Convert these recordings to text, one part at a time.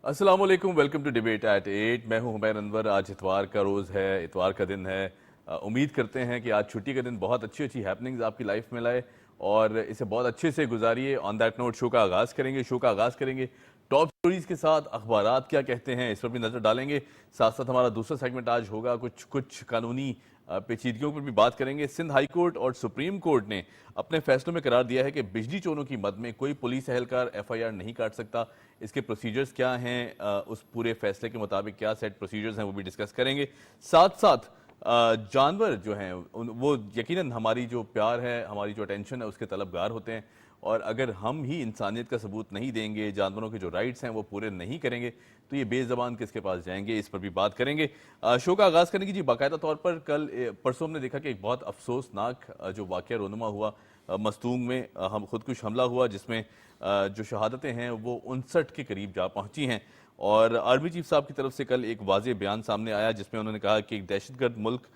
अस्सलाम वालेकुम, welcome to debate eight 8। मैं हूं हुमैर अनवर। आज इतवार का रोज़ है, इतवार का दिन है। उम्मीद करते हैं कि आज छुट्टी का दिन बहुत अच्छी अच्छी हैपनिंग्स आपकी लाइफ में लाए और इसे बहुत अच्छे से गुजारिए। ऑन दैट नोट शो का आगाज़ करेंगे टॉप स्टोरीज के साथ। अखबारात क्या कहते हैं इस पर भी नज़र डालेंगे। साथ साथ हमारा दूसरा सेगमेंट आज होगा कुछ कानूनी पेचीदगियों पर भी बात करेंगे। सिंध हाई कोर्ट और सुप्रीम कोर्ट ने अपने फैसलों में करार दिया है कि बिजली चोरों की मद में कोई पुलिस एहलकार FIR नहीं काट सकता। इसके प्रोसीजर्स क्या हैं, उस पूरे फैसले के मुताबिक क्या सेट प्रोसीजर्स हैं, वो भी डिस्कस करेंगे। साथ साथ जानवर जो हैं वो यकीनन हमारी जो प्यार है, हमारी जो अटेंशन है उसके तलबगार होते हैं, और अगर हम ही इंसानियत का सबूत नहीं देंगे, जानवरों के जो राइट्स हैं वो पूरे नहीं करेंगे, तो ये बेज़बान किसके पास जाएंगे, इस पर भी बात करेंगे। शो का आगाज़ करने की जी बाकायदा तौर पर परसों हमने देखा कि एक बहुत अफसोसनाक जो वाक़या रोनुमा हुआ मस्तूंग में, हम खुदकुश हमला हुआ जिसमें जो शहादतें हैं वो 59 के करीब जा पहुंची हैं। और आर्मी चीफ साहब की तरफ से कल एक वाज़ेह बयान सामने आया जिसमें उन्होंने कहा कि एक दहशतगर्द मुल्क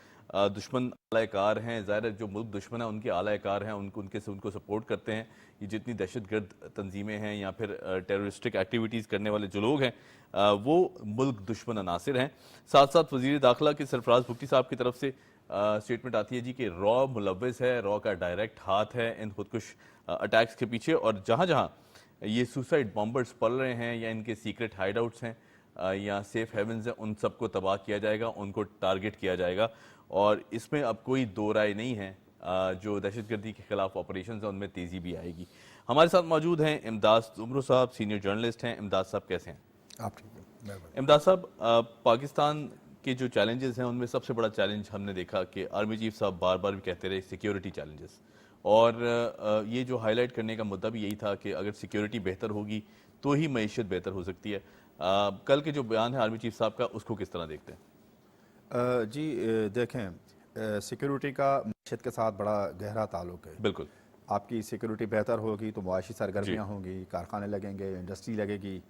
दुश्मन आलाकार हैं। ज़ाहिर है जो मुल्क दुश्मन है उनके आलाकार हैं, उनको सपोर्ट करते हैं। ये जितनी दहशतगर्द तंजीमें हैं या फिर टेररिस्टिक एक्टिविटीज़ करने वाले जो लोग हैं वो मुल्क दुश्मन अनासिर हैं। साथ साथ वज़ीर दाखिला के सरफराज भुगती साहब की तरफ से स्टेटमेंट आती है जी कि रॉ मुलव्वस है, रॉ का डायरेक्ट हाथ है इन खुदकुश अटैक्स के पीछे, और जहाँ जहाँ ये सुसाइड बॉम्बर्स पल रहे हैं या इनके सीक्रेट हाइड आउट्स हैं या सेफ हेवन्स हैं, उन सबको तबाह किया जाएगा, उनको टारगेट किया जाएगा। और इसमें अब कोई दो राय नहीं है, जो दहशतगर्दी के खिलाफ ऑपरेशन है उनमें तेज़ी भी आएगी। हमारे साथ मौजूद हैं इमदाद जुमरू साहब, सीनियर जर्नलिस्ट हैं। इमदाद साहब कैसे हैं? आप ठीक है। इमदाद साहब, पाकिस्तान के जो चैलेंजेस हैं उनमें सबसे बड़ा चैलेंज हमने देखा कि आर्मी चीफ साहब बार बार भी कहते रहे सिक्योरिटी चैलेंजेस, और ये जो हाईलाइट करने का मुद्दा भी यही था कि अगर सिक्योरिटी बेहतर होगी तो ही मईशत बेहतर हो सकती है। कल के जो बयान है आर्मी चीफ साहब का, उसको किस तरह देखते हैं? जी देखें, सिक्योरिटी का मईशत के साथ बड़ा गहरा ताल्लुक है। बिल्कुल। आपकी सिक्योरिटी बेहतर होगी तो मुआशी सरगर्मियाँ होंगी, कारखाने लगेंगे, इंडस्ट्री लगेगी।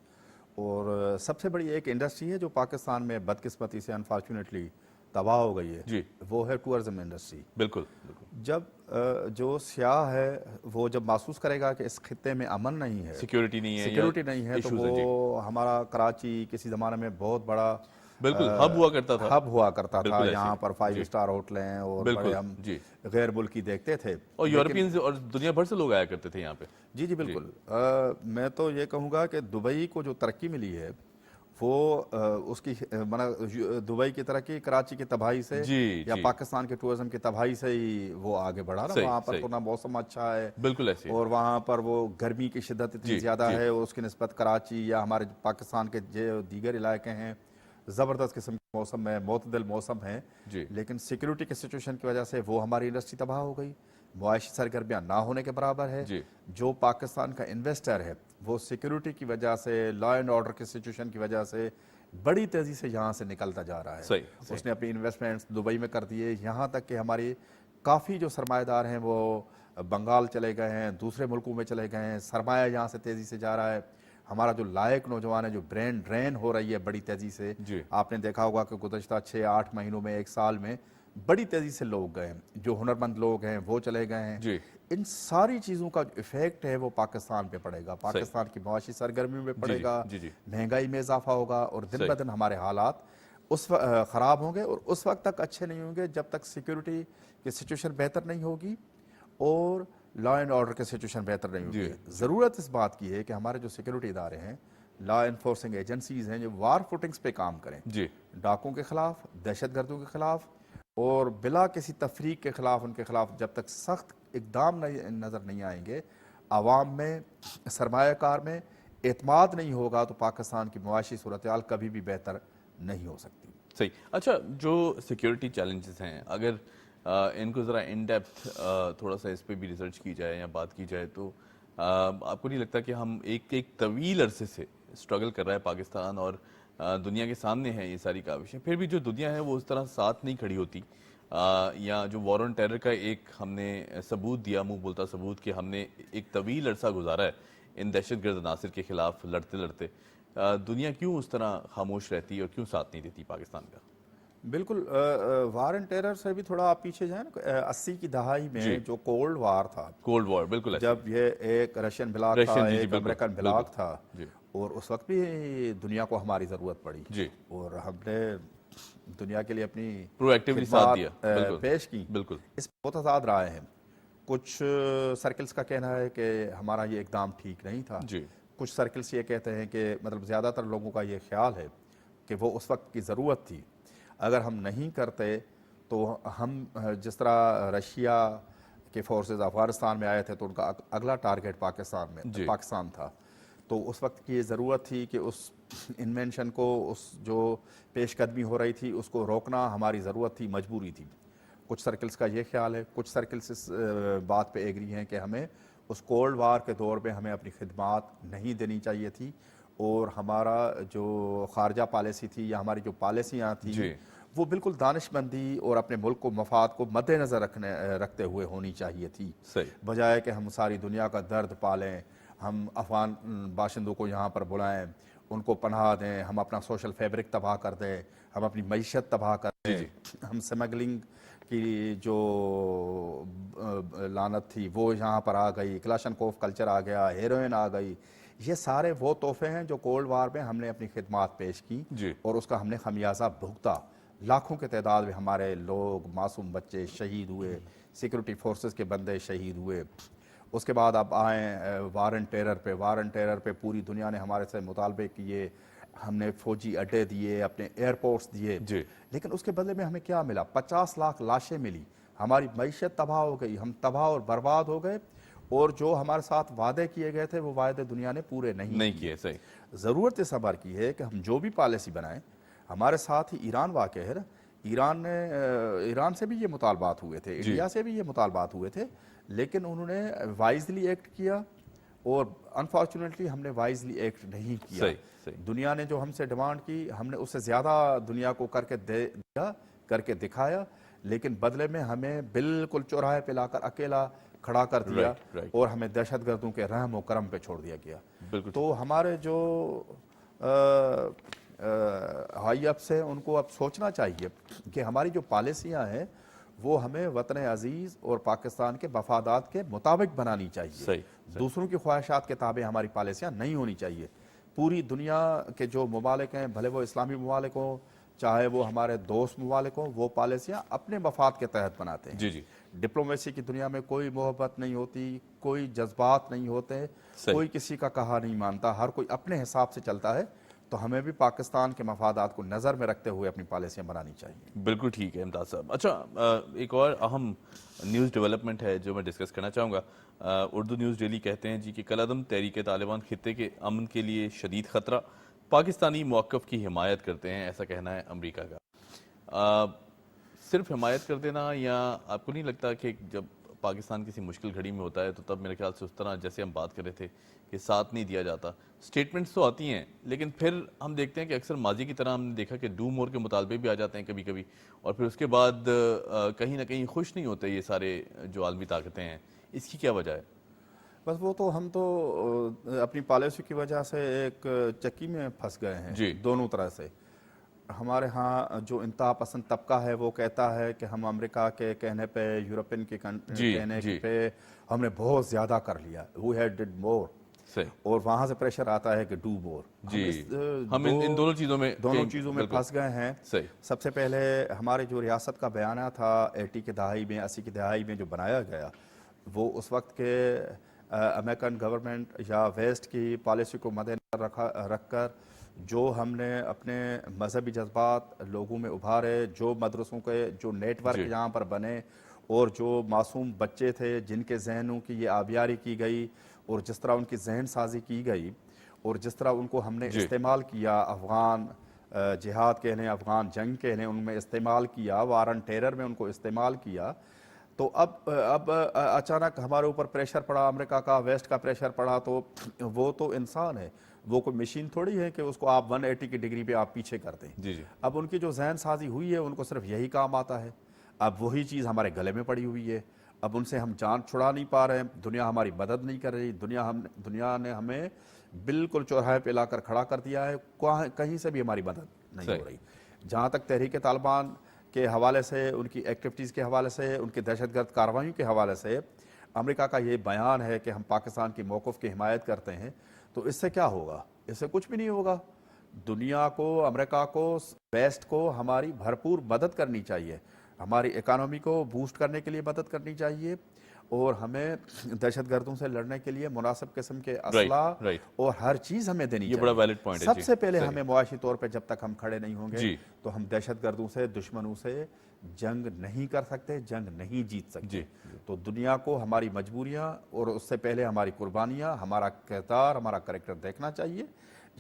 और सबसे बड़ी एक इंडस्ट्री है जो पाकिस्तान में बदकिस्मती से अनफॉर्चुनेटली तबाह हो गई है जी, वो है टूरिज्म इंडस्ट्री। बिल्कुल बिल्कुल। जब जो सियाह है वो जब महसूस करेगा कि इस खित्ते में अमन नहीं है, सिक्योरिटी नहीं है, सिक्योरिटी नहीं है, तो वो हमारा कराची किसी ज़माने में बहुत बड़ा बिल्कुल हब हुआ करता था। हब हुआ करता था। ऐसे यहाँ पर 5 जी, स्टार होटल हैं और बिल्कुल बड़े हम जी, गैर मुल्की देखते थे। और यूरोपियंस और दुनिया भर से लोग आया करते थे यहाँ पे। जी जी बिल्कुल। मैं तो ये कहूँगा कि दुबई को जो तरक्की मिली है वो उसकी दुबई की तरक्की कराची की तबाही से जी या जी, पाकिस्तान के टूरिज्म की तबाही से ही वो आगे बढ़ा ना। सही वहाँ पर सही, तो ना मौसम अच्छा है बिल्कुल ऐसे ही। और वहाँ पर वो गर्मी की शिद्दत इतनी जी ज़्यादा जी है, उसकी निस्बत कराची या हमारे पाकिस्तान के जो दीगर इलाके हैं ज़बरदस्त किस्म के मौसम में मोतदल मौसम है। जी लेकिन सिक्योरिटी की सिचुएशन की वजह से वो हमारी इंडस्ट्री तबाह हो गई, मुआशी सरगर्मियाँ ना होने के बराबर है। जी, जो पाकिस्तान का इन्वेस्टर है वो सिक्योरिटी की वजह से, लॉ एंड ऑर्डर की सिचुएशन की वजह से बड़ी तेज़ी से यहाँ से निकलता जा रहा है। सही सही, उसने अपनी इन्वेस्टमेंट्स दुबई में कर दिए, यहाँ तक कि हमारी काफ़ी जो सरमाएदार हैं वो बंगाल चले गए हैं, दूसरे मुल्कों में चले गए हैं। सरमाया यहाँ से तेज़ी से जा रहा है। हमारा जो लायक नौजवान है, जो ब्रेन ड्रेन हो रही है बड़ी तेज़ी से। जी आपने देखा होगा कि गुज़श्ता 6-8 महीनों में, एक साल में बड़ी तेज़ी से लोग गए हैं, जो हुनरमंद लोग हैं वो चले गए हैं। जी इन सारी चीज़ों का जो इफेक्ट है वो पाकिस्तान पे पड़ेगा, पाकिस्तान की मुआशी सरगर्मी में पड़ेगा, जी जी, महंगाई में इजाफा होगा और दिन सही, ब दिन हमारे हालात ख़राब होंगे और उस वक्त तक अच्छे नहीं होंगे जब तक सिक्योरिटी की सिचुएशन बेहतर नहीं होगी और लॉ एंड ऑर्डर की सिचुएशन बेहतर नहीं जी होगी। ज़रूरत इस बात की है कि हमारे जो सिक्योरिटी इदारे हैं, लॉ इन्फोर्सिंग एजेंसीज़ हैं, जो वार फुटिंग्स पे काम करें, जी, डाकों के ख़िलाफ़, दहशतगर्दों के ख़िलाफ़ और बिला किसी तफरीक के ख़िलाफ़, उनके ख़िलाफ़ जब तक सख्त इक़दाम नज़र नहीं आएंगे, आवाम में, सरमायाकार में एतमाद नहीं होगा तो पाकिस्तान की मुआशी सूरत हाल कभी भी बेहतर नहीं हो सकती। सही। अच्छा, जो सिक्योरिटी चैलेंजेस हैं, अगर इनको ज़रा इन डेप्थ थोड़ा सा इस पे भी रिसर्च की जाए या बात की जाए तो आपको नहीं लगता कि हम एक तवील अरसे से स्ट्रगल कर रहा है पाकिस्तान और दुनिया के सामने है ये सारी काविशें, फिर भी जो दुनिया है वो उस तरह साथ नहीं खड़ी होती, या जो वॉर ऑन टेरर का एक हमने सबूत दिया, मुंह बोलता सबूत, कि हमने एक तवील अरसा गुजारा है इन दहशतगर्द अनासिर के खिलाफ लड़ते लड़ते, दुनिया क्यों उस तरह खामोश रहती है और क्यों साथ नहीं देती पाकिस्तान का? बिल्कुल। वार एंड टेरर से भी थोड़ा आप पीछे जाए ना, 80 की दहाई जी, में जो कोल्ड वार था, कोल्ड वॉर, बिल्कुल ऐसे जब ये एक रशियन ब्लॉक था, रशियन, जी जी, एक बिल्कुल अमेरिकन बिल्कुल ब्लॉक था, जी, اور اس وقت بھی دنیا کو ہماری ضرورت پڑی جی اور ہم نے دنیا کے لیے اپنی پرو ایکٹیولی ساتھ دیا، بالکل پیش کی. بالکل. اس بہت آزاد رائے ہیں. کچھ سرکلز کا کہنا ہے کہ ہمارا یہ اقدام ٹھیک نہیں تھا. جی کچھ سرکلز یہ کہتے ہیں کہ مطلب زیادہ تر لوگوں کا یہ خیال ہے کہ وہ اس وقت کی ضرورت تھی. اگر ہم نہیں کرتے تو ہم جس طرح رشیا کے فورسز افغانستان میں آئے تھے تو ان کا اگلا ٹارگٹ پاکستان تھا. تو اس وقت کی یہ ضرورت تھی کہ اس انوینشن کو، اس جو پیش قدمی ہو رہی تھی اس کو روکنا ہماری ضرورت تھی، مجبوری تھی. کچھ سرکلز کا یہ خیال ہے. کچھ سرکلز اس بات پہ ایگری ہیں کہ ہمیں اس کولڈ وار کے دور میں ہمیں اپنی خدمات نہیں دینی چاہیے تھی اور ہمارا جو خارجہ پالیسی تھی یا ہماری جو پالیسیاں تھیں جی وہ بالکل دانش مندی اور اپنے ملک کو مفاد کو مد نظر رکھتے ہوئے ہونی چاہیے تھی، صحیح. بجائے کہ ہم ساری دنیا کا درد پالیں، ہم افغان باشندوں کو یہاں پر بلائیں، ان کو پناہ دیں، ہم اپنا سوشل فیبرک تباہ کر دیں، ہم اپنی معیشت تباہ کر دیں، ہم سمگلنگ کی جو لعنت تھی وہ یہاں پر آ گئی، کلاشنکوف کلچر آ گیا، ہیروئن آ گئی. یہ سارے وہ تحفے ہیں جو کولڈ وار میں ہم نے اپنی خدمات پیش کی جی اور اس کا ہم نے خمیازہ بھگتا. لاکھوں کے تعداد میں ہمارے لوگ، معصوم بچے شہید ہوئے، سیکورٹی فورسز کے بندے شہید ہوئے. اس کے بعد اب آئیں وار اینڈ ٹیرر پہ پوری دنیا نے ہمارے سے مطالبے کیے، ہم نے فوجی اڈے دیے، اپنے ایئرپورٹس دیے. جی لیکن اس کے بدلے میں ہمیں کیا ملا؟ 50 لاکھ لاشیں ملی، ہماری معیشت تباہ ہو گئی، ہم تباہ اور برباد ہو گئے اور جو ہمارے ساتھ وعدے کیے گئے تھے وہ وعدے دنیا نے پورے نہیں کیے. صحیح. ضرورت اس امر کی ہے کہ ہم جو بھی پالیسی بنائیں، ہمارے ساتھ ہی ایران واقع ہے. ایران سے بھی یہ مطالبات ہوئے تھے، انڈیا سے بھی یہ مطالبات ہوئے تھے، لیکن انہوں نے وائزلی ایکٹ کیا اور انفارچونیٹلی ہم نے وائزلی ایکٹ نہیں کیا. صحیح. دنیا نے جو ہم سے ڈیمانڈ کی ہم نے اس سے زیادہ دنیا کو کر کے دکھایا، لیکن بدلے میں ہمیں بالکل چوراہے پہ لا کر اکیلا کھڑا کر دیا اور ہمیں دہشت گردوں کے رحم و کرم پہ چھوڑ دیا گیا. تو ہمارے جو ہائی اپس ہیں ان کو اب سوچنا چاہیے کہ ہماری جو پالیسیاں ہیں وہ ہمیں وطن عزیز اور پاکستان کے مفادات کے مطابق بنانی چاہیے. دوسروں کی خواہشات کے تابع ہماری پالیسیاں نہیں ہونی چاہیے. پوری دنیا کے جو ممالک ہیں، بھلے وہ اسلامی ممالک ہوں چاہے وہ ہمارے دوست ممالک ہوں، وہ پالیسیاں اپنے مفاد کے تحت بناتے ہیں. ڈپلومیسی کی دنیا میں کوئی محبت نہیں ہوتی، کوئی جذبات نہیں ہوتے، کوئی کسی کا کہا نہیں مانتا، ہر کوئی اپنے حساب سے چلتا ہے. تو ہمیں بھی پاکستان کے مفادات کو نظر میں رکھتے ہوئے اپنی پالیسیاں بنانی چاہیے. بالکل ٹھیک ہے امتیاز صاحب. اچھا ایک اور اہم نیوز ڈیولپمنٹ ہے جو میں ڈسکس کرنا چاہوں گا. اردو نیوز ڈیلی کہتے ہیں جی کہ کل عدم تحریک طالبان خطے کے امن کے لیے شدید خطرہ، پاکستانی موقف کی حمایت کرتے ہیں، ایسا کہنا ہے امریکہ کا. صرف حمایت کر دینا، یا آپ کو نہیں لگتا کہ جب پاکستان کسی مشکل گھڑی میں ہوتا ہے تو تب میرے خیال سے اس طرح جیسے ہم بات کر رہے تھے کہ ساتھ نہیں دیا جاتا؟ سٹیٹمنٹس تو آتی ہیں لیکن پھر ہم دیکھتے ہیں کہ اکثر ماضی کی طرح ہم نے دیکھا کہ ڈو مور کے مطالبے بھی آ جاتے ہیں کبھی کبھی، اور پھر اس کے بعد کہیں نہ کہیں خوش نہیں ہوتے یہ سارے جو عالمی طاقتیں ہیں. اس کی کیا وجہ ہے؟ بس وہ تو ہم تو اپنی پالیسی کی وجہ سے ایک چکی میں پھنس گئے ہیں دونوں طرح سے. ہمارے ہاں جو انتہا پسند طبقہ ہے وہ کہتا ہے کہ ہم امریکہ کے کہنے پہ، یورپین کے کہنے پہ ہم نے بہت زیادہ کر لیا، we had did more. اور وہاں سے پریشر آتا ہے کہ ڈو مور. ہم ان دونوں چیزوں میں پھنس گئے ہیں. سب سے پہلے ہمارے جو ریاست کا بیانیہ تھا 80 کی دہائی میں، 80 کی دہائی میں جو بنایا گیا، وہ اس وقت کے امریکن گورنمنٹ یا ویسٹ کی پالیسی کو مد نظر رکھ کر جو ہم نے اپنے مذہبی جذبات لوگوں میں ابھارے، جو مدرسوں کے جو نیٹ ورک یہاں پر بنے اور جو معصوم بچے تھے جن کے ذہنوں کی یہ آبیاری کی گئی اور جس طرح ان کی ذہن سازی کی گئی اور جس طرح ان کو ہم نے استعمال کیا، افغان جہاد کے لیں، افغان جنگ کے لیں، ان میں استعمال کیا، وار آن ٹیرر میں ان کو استعمال کیا. تو اب اچانک ہمارے اوپر پریشر پڑا، امریکہ کا، ویسٹ کا پریشر پڑا. تو وہ تو انسان ہے، وہ کوئی مشین تھوڑی ہے کہ اس کو آپ 180 کی ڈگری پہ آپ پیچھے کر دیں. اب ان کی جو ذہن سازی ہوئی ہے ان کو صرف یہی کام آتا ہے. اب وہی چیز ہمارے گلے میں پڑی ہوئی ہے. اب ان سے ہم جان چھڑا نہیں پا رہے ہیں، دنیا ہماری مدد نہیں کر رہی، دنیا نے ہمیں بالکل چوراہے پہ لا کر کھڑا کر دیا ہے، کہیں سے بھی ہماری مدد نہیں ہو رہی. جہاں تک تحریک طالبان کے حوالے سے، ان کی ایکٹیویٹیز کے حوالے سے، ان کی دہشت گرد کارروائیوں کے حوالے سے امریکہ کا یہ بیان ہے کہ ہم پاکستان کی موقف کی حمایت کرتے ہیں، تو اس سے کیا ہوگا؟ इससे कुछ भी नहीं होगा। दुनिया को, अमेरिका को, वेस्ट को हमारी भरपूर मदद करनी चाहिए, हमारी इकानमी को बूस्ट करने के लिए मदद करनी चाहिए, और हमें दहशतगर्दों से लड़ने के लिए मुनासिब किस्म के असला राइट। और हर चीज़ हमें देनी ये चाहिए। बड़ा वैलिड पॉइंट है जी। सबसे पहले सही। हमें मुआशी तौर पे जब तक हम खड़े नहीं होंगे जी। तो हम दहशतगर्दों से, दुश्मनों से जंग नहीं कर सकते, जंग नहीं जीत सकते। जी। तो दुनिया को हमारी मजबूरियां और उससे पहले हमारी कुर्बानियां, हमारा किरदार, हमारा करैक्टर देखना चाहिए।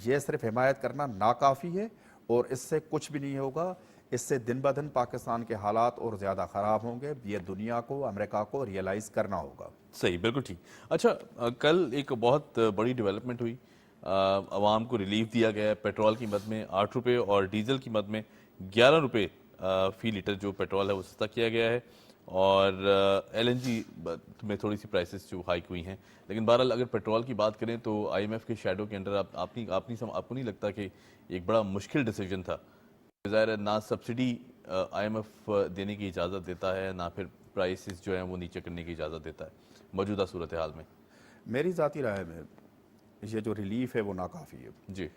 ये सिर्फ हिमायत करना नाकाफ़ी है और इससे कुछ भी नहीं होगा। इससे दिन ब दिन पाकिस्तान के हालात और ज़्यादा ख़राब होंगे। ये दुनिया को, अमेरिका को रियलाइज़ करना होगा। सही, बिल्कुल ठीक। अच्छा, कल एक बहुत बड़ी डेवलपमेंट हुई, आवाम को रिलीफ दिया गया है। पेट्रोल कीमत में 8 रुपये और डीजल कीमत में 11 रुपये फ़ी लीटर जो पेट्रोल है वो सस्ता किया गया है, और LNG में थोड़ी सी प्राइसेस जो हाइक हुई हैं। लेकिन बहरहाल अगर पेट्रोल की बात करें तो IMF के शैडो के अंडर आपको नहीं लगता कि एक बड़ा मुश्किल डिसीजन था? ज़ाहिर है ना सब्सिडी IMF देने की इजाज़त देता है, ना फिर प्राइसेस जो हैं वो नीचे करने की इजाज़त देता है मौजूदा सूरत हाल में। मेरी ज़ाती राय में ये जो रिलीफ है वो नाकाफ़ी है जी।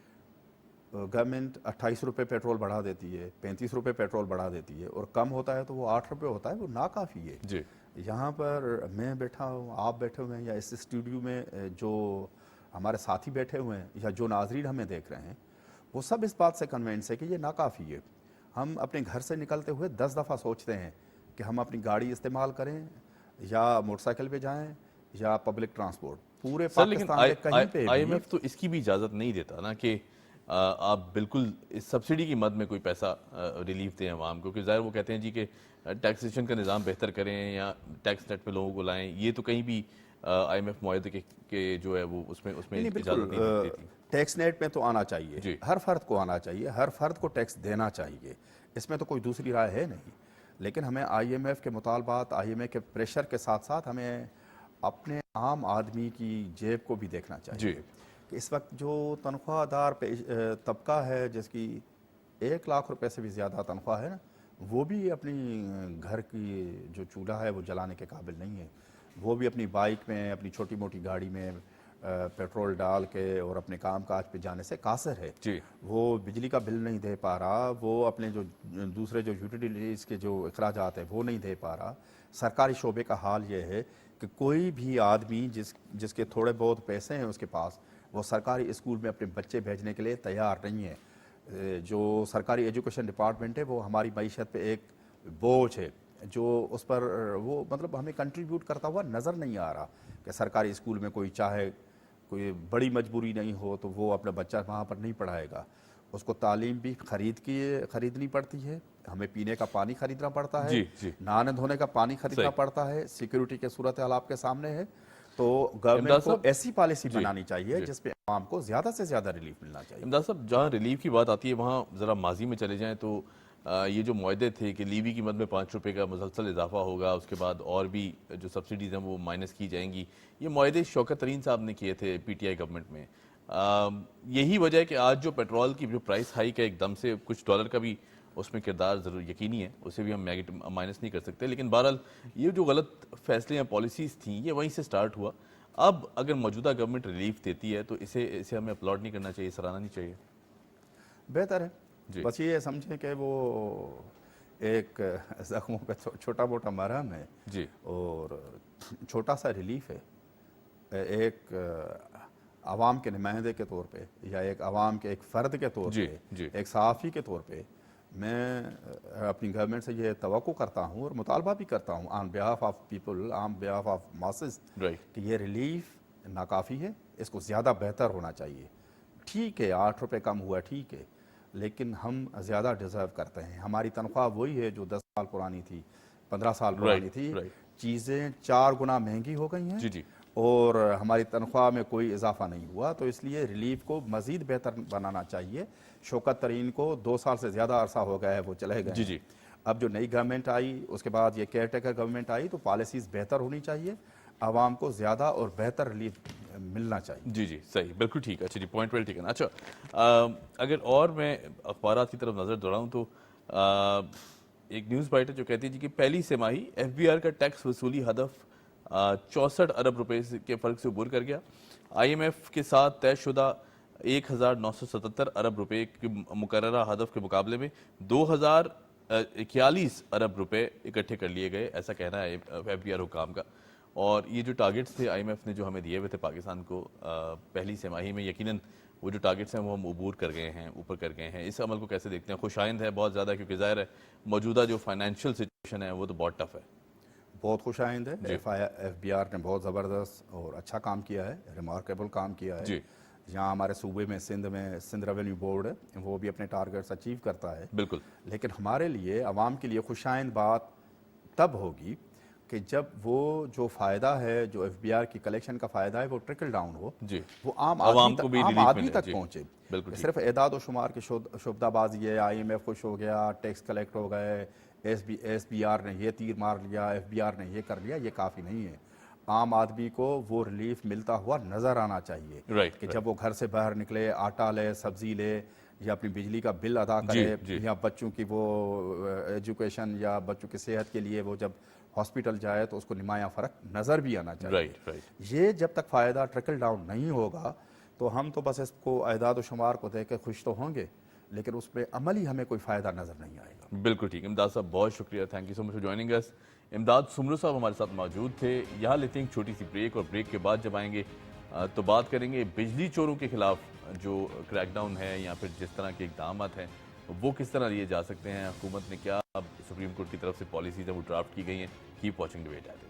गवर्नमेंट 28 रुपये पेट्रोल बढ़ा देती है, 35 रुपये पेट्रोल बढ़ा देती है, और कम होता है तो वो 8 रुपये होता है, वो नाकाफ़ी है जी। यहाँ पर मैं बैठा हूँ, आप बैठे हुए हैं, या इस स्टूडियो में जो हमारे साथी बैठे हुए हैं, या जो नाजरीन हमें देख रहे हैं, वो सब इस बात से कन्विंस है कि ये नाकाफ़ी है। हम अपने घर से निकलते हुए 10 दफ़ा सोचते हैं कि हम अपनी गाड़ी इस्तेमाल करें, या मोटरसाइकिल पे जाएं, या पब्लिक ट्रांसपोर्ट। पूरे सर लेकिन पाकिस्तान के कहीं पे भी IMF तो इसकी भी इजाज़त नहीं देता ना कि आप बिल्कुल इस सब्सिडी की मद में कोई पैसा रिलीफ दें आवाम को, क्योंकि ज़ाहिर वो कहते हैं जी कि टैक्सेशन का निज़ाम बेहतर करें या टैक्स नेट पे लोगों को लाएं। ये तो कहीं भी IMF मुआहदे के जो है वो उसमें नहीं, इजाज़त नहीं देती। टैक्स नेट में तो आना चाहिए, जी। हर फर्द को आना चाहिए, हर फर्द को टैक्स देना चाहिए, इसमें तो कोई दूसरी राय है नहीं। लेकिन हमें IMF के मुतालबात, IMF के प्रेशर के साथ साथ हमें अपने आम आदमी की जेब को भी देखना चाहिए जी। कि इस वक्त जो तनख्वाहदार तबका है, जिसकी 1 लाख रुपए से भी ज़्यादा तनख्वाह है ना, वो भी अपनी घर की जो चूल्हा है वो जलाने के काबिल नहीं है। वो भी अपनी बाइक में, अपनी छोटी मोटी गाड़ी में पेट्रोल डाल के और अपने काम काज पे जाने से कासिर है। जी। वो बिजली का बिल नहीं दे पा रहा, वो अपने जो दूसरे जो यूटिलिटीज़ के जो अखराजात है वो नहीं दे पा रहा। सरकारी शोबे का हाल ये है कि कोई भी आदमी जिसके थोड़े बहुत पैसे हैं उसके पास, वो सरकारी स्कूल में अपने बच्चे भेजने के लिए तैयार नहीं है। जो सरकारी एजुकेशन डिपार्टमेंट है वो हमारी मईशत पे एक बोझ है, जो उस पर वो मतलब हमें कंट्रीब्यूट करता हुआ नज़र नहीं आ रहा कि सरकारी स्कूल में कोई चाहे कोई बड़ी मजबूरी नहीं हो तो वो अपना बच्चा वहाँ पर नहीं पढ़ाएगा। उसको तालीम भी खरीदनी पड़ती है, हमें पीने का पानी खरीदना पड़ता है, जी। नहाने धोने का पानी खरीदना सही। पड़ता है, सिक्योरिटी के सूरत हाल आपके सामने है। तो गवर्नमेंट को ऐसी पॉलिसी बनानी चाहिए जिसपे आवाम को ज़्यादा से ज़्यादा रिलीफ मिलना चाहिए। इमदाद साहब, जहाँ रिलीफ की बात आती है वहाँ ज़रा माजी में चले जाएँ तो ये जो मुआहदे थे कि लीवी की मद में 5 रुपये का मुसलसल इजाफा होगा, उसके बाद और भी जो सब्सिडीज़ हैं वो माइनस की जाएंगी, ये मुआहदे शौकत तरीन साहब ने किए थे PTI गवर्नमेंट में। यही वजह है कि आज जो पेट्रोल की जो प्राइस हाइक है एकदम से, कुछ डॉलर का भी उसमें किरदार ज़रूर यकीनी है, उसे भी हम माइनस नहीं कर सकते। लेकिन बहरहाल ये जो गलत फैसले या पॉलिसीज़ थी ये वहीं से स्टार्ट हुआ। अब अगर मौजूदा गवर्नमेंट रिलीफ देती है तो इसे हमें अपलॉड नहीं करना चाहिए, सराहना नहीं चाहिए? बेहतर है, बस ये समझें कि वो एक जख्मों पे छोटा मोटा मरहम है जी, और छोटा सा रिलीफ है। एक आवाम के नुमाइंदे के तौर पे, या एक आवाम के एक फ़र्द के तौर पे, एक सहाफ़ी के तौर पे मैं अपनी गवर्नमेंट से ये तवक्को करता हूँ और मुतालबा भी करता हूँ on behalf of people, on behalf of masses, कि ये रिलीफ नाकाफ़ी है, इसको ज़्यादा बेहतर होना चाहिए। ठीक है 8 रुपये कम हुआ, ठीक है, लेकिन हम ज़्यादा डिज़र्व करते हैं। हमारी तनख्वाह वही है जो 10 साल पुरानी थी, 15 साल पुरानी थी। चीज़ें 4 गुना महंगी हो गई हैं जी। और हमारी तनख्वाह में कोई इजाफा नहीं हुआ। तो इसलिए रिलीफ को मज़ीद बेहतर बनाना चाहिए। शौकत तरीन को 2 साल से ज़्यादा अरसा हो गया है, वो चले गए। जी। अब जो नई गवर्नमेंट आई, उसके बाद ये केयर टेकर गवर्नमेंट आई, तो पॉलिसीज़ बेहतर होनी चाहिए, आवाम को ज़्यादा और बेहतर रिलीफ मिलना चाहिए। जी, सही, बिल्कुल ठीक है। अच्छा जी, पॉइंट वेल टेकन। अच्छा, अगर और मैं अखबारात की तरफ नज़र दौड़ाऊँ तो एक न्यूज़ बाइट है जो कहती है जी कि पहली तिमाही FBR का टैक्स वसूली हदफ 64 अरब रुपए के फ़र्क से उबर कर गया। IMF के साथ तयशुदा 1977 अरब रुपए के मुकर्ररा हदफ के मुकाबले में 2041 अरब रुपए इकट्ठे कर लिए गए, ऐसा कहना है FBR हुकाम का। और ये जो टारगेट्स थे IMF ने जो हमें दिए हुए थे पाकिस्तान को पहली तिमाही में, यकीनन वो जो टारगेट्स हैं वो हम अबूर कर गए हैं, ऊपर कर गए हैं। इस अमल को कैसे देखते हैं? खुशाइंद है बहुत ज़्यादा, क्योंकि ज़ाहिर है मौजूदा जो फाइनेंशियल सिचुएशन है वो तो बहुत टफ है। बहुत खुश आइंद है। FBR ने बहुत ज़बरदस्त और अच्छा काम किया है, रिमार्केबल काम किया है। जी, यहाँ हमारे सूबे में सिंध रेवेन्यू बोर्ड है, वो भी अपने टारगेट्स अचीव करता है। बिल्कुल। लेकिन हमारे लिए, आवाम के लिए खुशाइंद बात तब होगी कि जब वो जो फ़ायदा है, जो FBR की कलेक्शन का फ़ायदा है, वो ट्रिकल डाउन हो, जी, वो आम आवाम को भी आम रिलीफ आदमी मिले। तक जी, पहुँचे। बिल्कुल ठीक। सिर्फ एदाद व शुमार की शुबदाबाजी है, IMF खुश हो गया, टैक्स कलेक्ट हो गए, SBR ने ये तीर मार लिया, FBR ने ये कर लिया, ये काफ़ी नहीं है। आम आदमी को वो रिलीफ मिलता हुआ नज़र आना चाहिए राइट, कि जब वो घर से बाहर निकले, आटा ले, सब्जी ले, या अपनी बिजली का बिल अदा करे, जी। या बच्चों की वो एजुकेशन या बच्चों की सेहत के लिए वो जब हॉस्पिटल जाए तो उसको नुमाया फ़र्क नज़र भी आना चाहिए। Right, right. ये जब तक फ़ायदा ट्रिकल डाउन नहीं होगा तो हम तो बस इसको अदाद व शुमार को देख के खुश तो होंगे, लेकिन उस पर अमली हमें कोई फ़ायदा नज़र नहीं आएगा। बिल्कुल ठीक। इमदाद साहब बहुत शुक्रिया, thank you so much for joining us. इमदाद सुमरू साहब हमारे साथ मौजूद थे। यहाँ लेते हैं एक छोटी सी ब्रेक, और ब्रेक के बाद जब आएंगे तो बात करेंगे बिजली चोरों के खिलाफ जो क्रैकडाउन है या फिर जिस तरह के इकदाम हैं वो किस तरह लिए जा सकते हैं। हुकूमत ने क्या अब सुप्रीम कोर्ट की तरफ से पॉलिसीज हैं वो ड्राफ्ट की गई हैं। Keep watching debate at it.